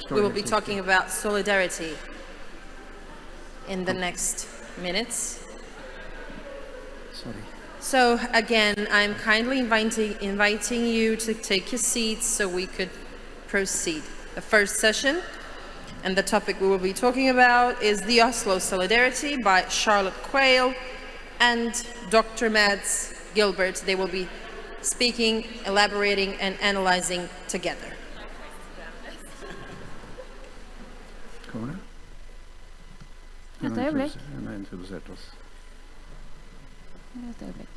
We will be talking about solidarity in the next minutes. Sorry. So again, I'm kindly inviting you to take your seats so we could proceed. The first session and the topic we will be talking about is the Oslo Solidarity by Charlotte Qvale and Dr. Mads Gilbert. They will be speaking, elaborating and analyzing together. Kommer det? Et øyeblikk. Hun har introdusert oss. Et øyeblikk.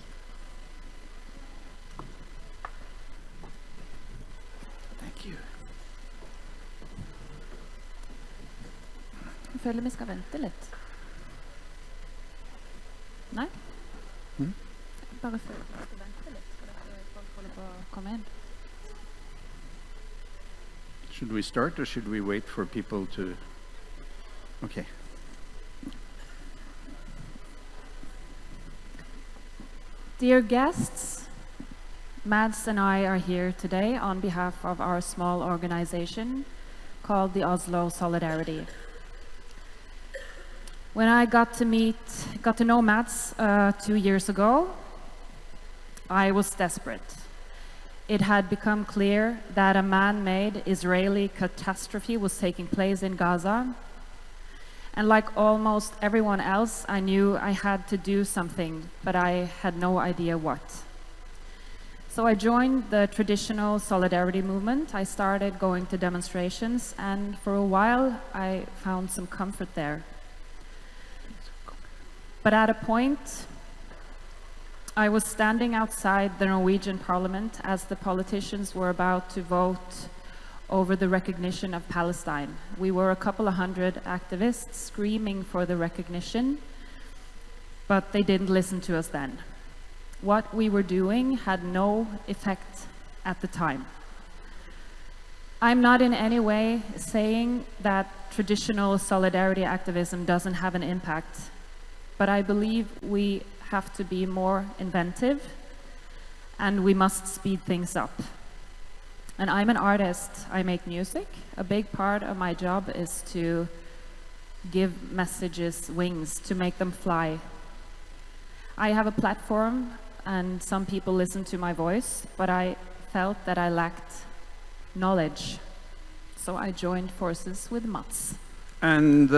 Thank you. Jeg føler vi skal vente litt. Nei? Bare føler vi skal vente litt, for folk holder på å komme inn. Should we start or should we wait for people to... Okay. Dear guests, Mads and I are here today on behalf of our small organization called the Oslo Solidarity. When I got to know Mads 2 years ago, I was desperate. It had become clear that a man-made Israeli catastrophe was taking place in Gaza. And like almost everyone else, I knew I had to do something, but I had no idea what. So I joined the traditional solidarity movement. I started going to demonstrations, and for a while I found some comfort there. But at a point, I was standing outside the Norwegian parliament as the politicians were about to vote over the recognition of Palestine. We were a couple of hundred activists screaming for the recognition, but they didn't listen to us then. What we were doing had no effect at the time. I'm not in any way saying that traditional solidarity activism doesn't have an impact, but I believe we have to be more inventive and we must speed things up. And I'm an artist, I make music. A big part of my job is to give messages wings, to make them fly. I have a platform and some people listen to my voice, but I felt that I lacked knowledge. So I joined forces with Mats. And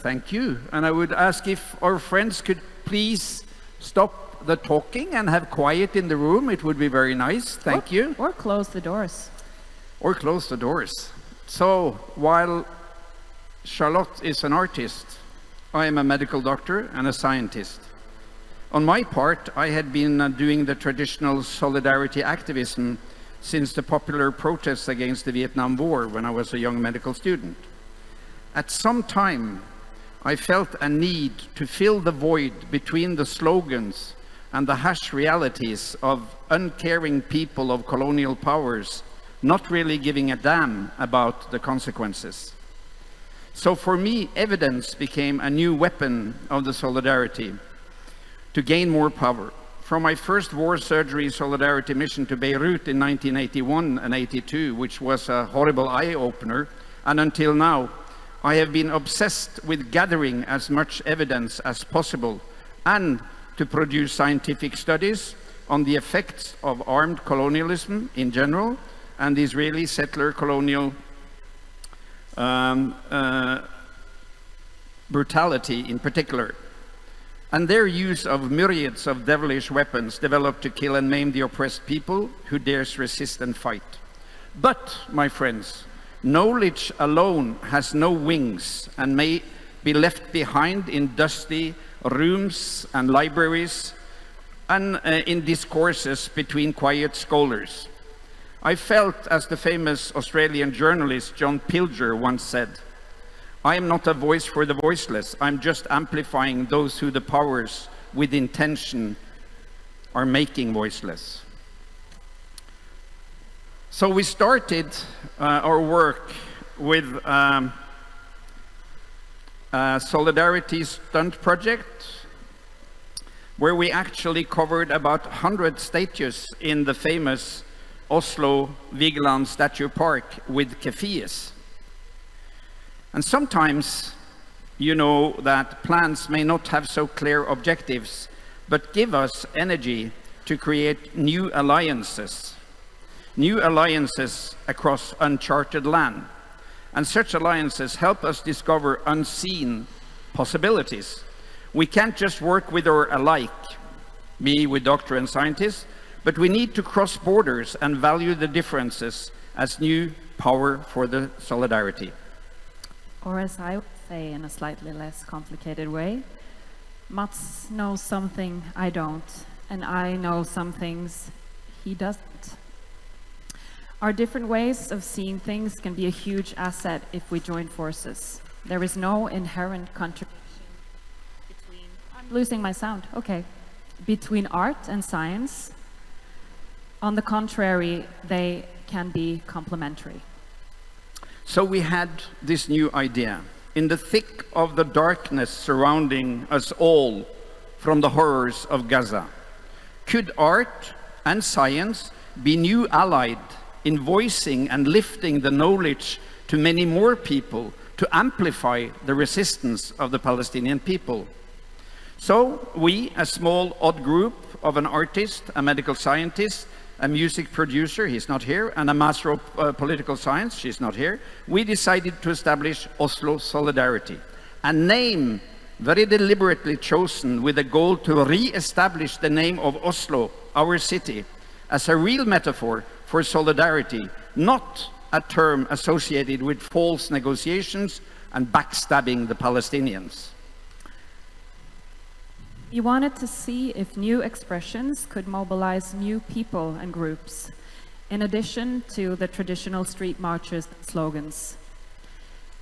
thank you. And I would ask if our friends could please stop the talking and have quiet in the room. It would be very nice. Thank you. Or close the doors. Or close the doors. So, while Charlotte is an artist, I am a medical doctor and a scientist. On my part, I had been doing the traditional solidarity activism since the popular protests against the Vietnam War when I was a young medical student. At some time, I felt a need to fill the void between the slogans and the harsh realities of uncaring people of colonial powers not really giving a damn about the consequences. So for me, evidence became a new weapon of the solidarity to gain more power. From my first war surgery solidarity mission to Beirut in 1981 and 82, which was a horrible eye-opener, and until now, I have been obsessed with gathering as much evidence as possible and to produce scientific studies on the effects of armed colonialism in general and the Israeli settler colonial brutality in particular, and their use of myriads of devilish weapons developed to kill and maim the oppressed people who dares resist and fight. But, my friends, knowledge alone has no wings and may be left behind in dusty rooms and libraries and in discourses between quiet scholars. I felt, as the famous Australian journalist John Pilger once said, I am not a voice for the voiceless, I'm just amplifying those who the powers with intention are making voiceless. So we started our work with a solidarity stunt project where we actually covered about 100 statues in the famous Oslo Vigeland Statue Park with kefies. And sometimes, you know that plans may not have so clear objectives, but give us energy to create new alliances across uncharted land. And such alliances help us discover unseen possibilities. We can't just work with or alike, me with doctor and scientists, but we need to cross borders and value the differences as new power for the solidarity. Or as I would say in a slightly less complicated way, Mats knows something I don't, and I know some things he doesn't. Our different ways of seeing things can be a huge asset if we join forces. There is no inherent contradiction between, I'm losing my sound, okay, between art and science. On the contrary, they can be complementary. So we had this new idea. In the thick of the darkness surrounding us all from the horrors of Gaza, could art and science be new allied in voicing and lifting the knowledge to many more people to amplify the resistance of the Palestinian people? So we, a small odd group of an artist, a medical scientist, a music producer, he's not here, and a master of political science, she's not here, we decided to establish Oslo Solidarity, a name very deliberately chosen with a goal to re-establish the name of Oslo, our city, as a real metaphor for solidarity, not a term associated with false negotiations and backstabbing the Palestinians. We wanted to see if new expressions could mobilize new people and groups, in addition to the traditional street marches and slogans.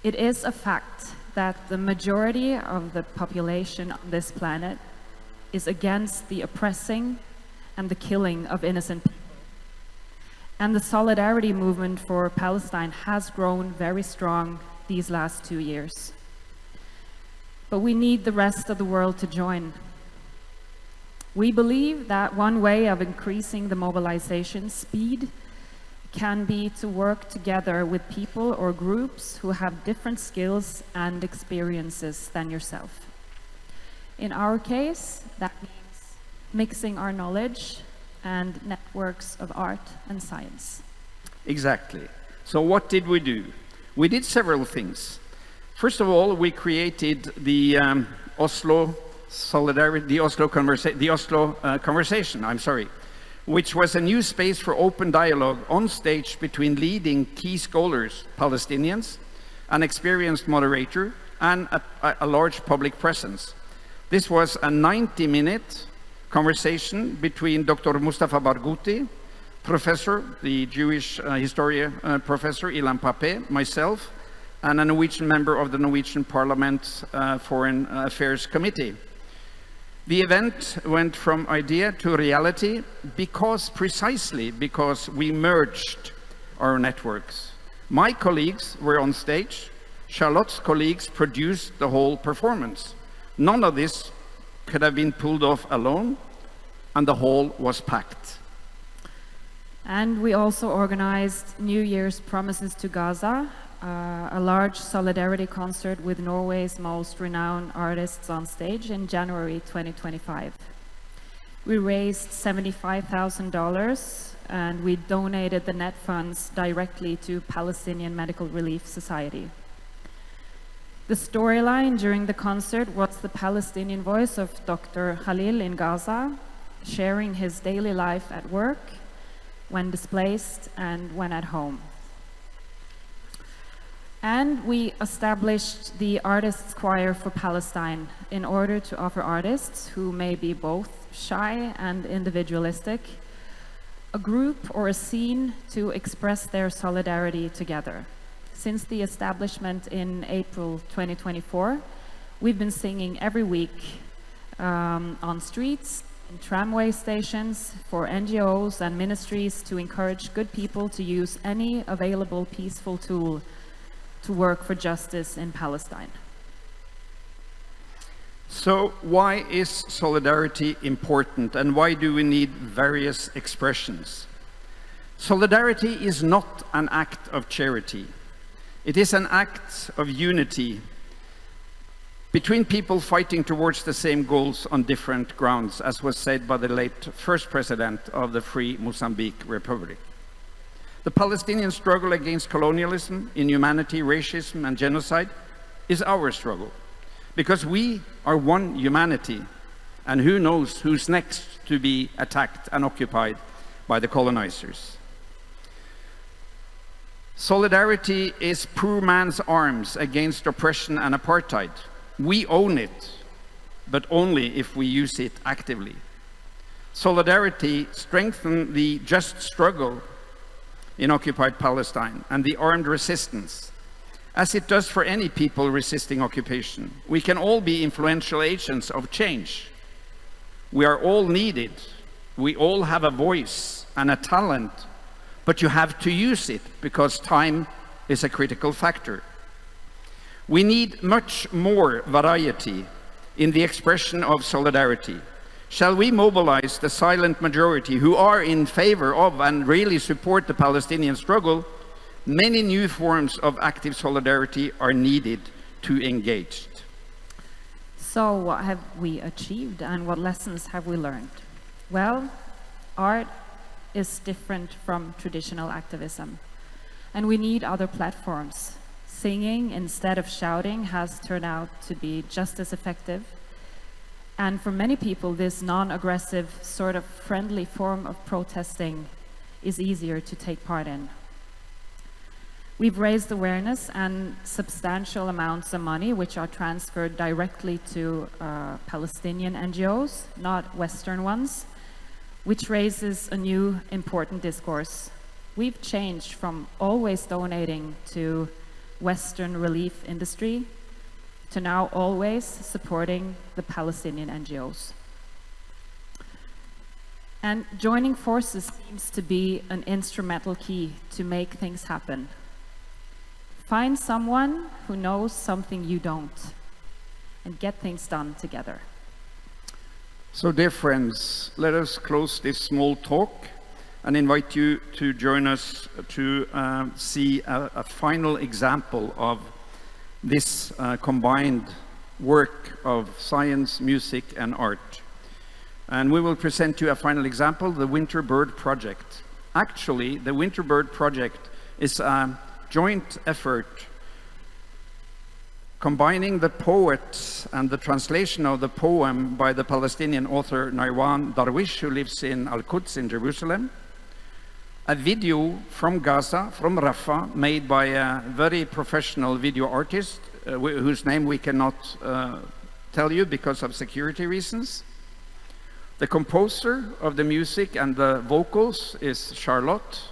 It is a fact that the majority of the population on this planet is against the oppressing and the killing of innocent people. And the solidarity movement for Palestine has grown very strong these last 2 years. But we need the rest of the world to join. We believe that one way of increasing the mobilization speed can be to work together with people or groups who have different skills and experiences than yourself. In our case, that means mixing our knowledge and networks of art and science. Exactly. So what did we do? We did several things. First of all, we created the Oslo Solidarity, the Oslo Conversation, which was a new space for open dialogue on stage between leading key scholars, Palestinians, an experienced moderator, and a large public presence. This was a 90-minute conversation between Dr. Mustafa Barghouti, professor, the Jewish historian professor Ilan Pape, myself, and a Norwegian member of the Norwegian Parliament's Foreign Affairs Committee. The event went from idea to reality precisely because we merged our networks. My colleagues were on stage, Charlotte's colleagues produced the whole performance. None of this could have been pulled off alone, and the hall was packed. And we also organized New Year's Promises to Gaza, a large solidarity concert with Norway's most renowned artists on stage in January 2025. We raised $75,000 and we donated the net funds directly to Palestinian Medical Relief Society. The storyline during the concert was the Palestinian voice of Dr. Khalil in Gaza, sharing his daily life at work, when displaced, and when at home. And we established the Artists' Choir for Palestine in order to offer artists who may be both shy and individualistic a group or a scene to express their solidarity together. Since the establishment in April 2024, we've been singing every week on streets, in tramway stations, for NGOs and ministries to encourage good people to use any available peaceful tool to work for justice in Palestine. So why is solidarity important, and why do we need various expressions? Solidarity is not an act of charity. It is an act of unity between people fighting towards the same goals on different grounds, as was said by the late first president of the Free Mozambique Republic. The Palestinian struggle against colonialism, inhumanity, racism, and genocide is our struggle, because we are one humanity, and who knows who's next to be attacked and occupied by the colonizers. Solidarity is poor man's arms against oppression and apartheid. We own it, but only if we use it actively. Solidarity strengthens the just struggle in occupied Palestine and the armed resistance, as it does for any people resisting occupation. We can all be influential agents of change. We are all needed. We all have a voice and a talent, but you have to use it because time is a critical factor. We need much more variety in the expression of solidarity. Shall we mobilize the silent majority who are in favor of and really support the Palestinian struggle? Many new forms of active solidarity are needed to engage. So what have we achieved and what lessons have we learned? Well, art is different from traditional activism, and we need other platforms. Singing instead of shouting has turned out to be just as effective. And for many people, this non-aggressive, sort of friendly form of protesting is easier to take part in. We've raised awareness and substantial amounts of money, which are transferred directly to Palestinian NGOs, not Western ones, which raises a new important discourse. We've changed from always donating to Western relief industry to now always supporting the Palestinian NGOs. And joining forces seems to be an instrumental key to make things happen. Find someone who knows something you don't and get things done together. So, dear friends, let us close this small talk and invite you to join us to see a final example of this combined work of science, music, and art. And we will present you a final example, the Winter Bird Project. Actually, the Winter Bird Project is a joint effort combining the poet and the translation of the poem by the Palestinian author Marwan Darwish, who lives in Al-Quds in Jerusalem, a video from Gaza, from Rafah, made by a very professional video artist, whose name we cannot tell you because of security reasons. The composer of the music and the vocals is Charlotte,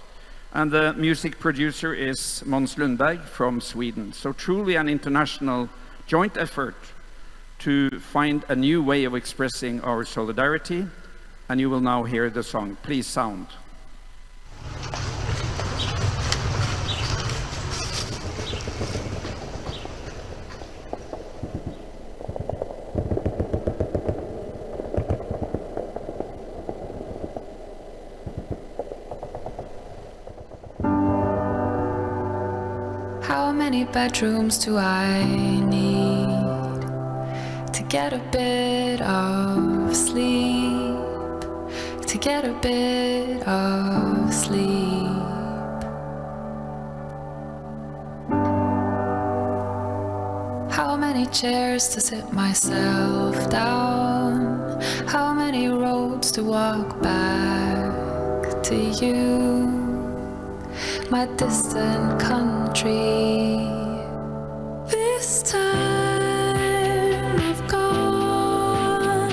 and the music producer is Måns Lundberg from Sweden. So truly an international joint effort to find a new way of expressing our solidarity, and you will now hear the song. Please sound. How many bedrooms do I need to get a bit of sleep? To get a bit of sleep. How many chairs to sit myself down? How many roads to walk back to you? My distant country. This time I've gone,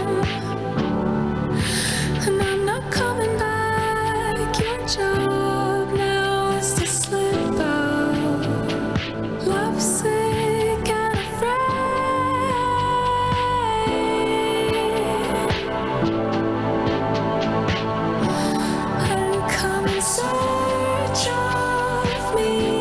and I'm not coming back. Your job now is to slip out, lovesick and afraid. And come and search of me.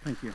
Thank you.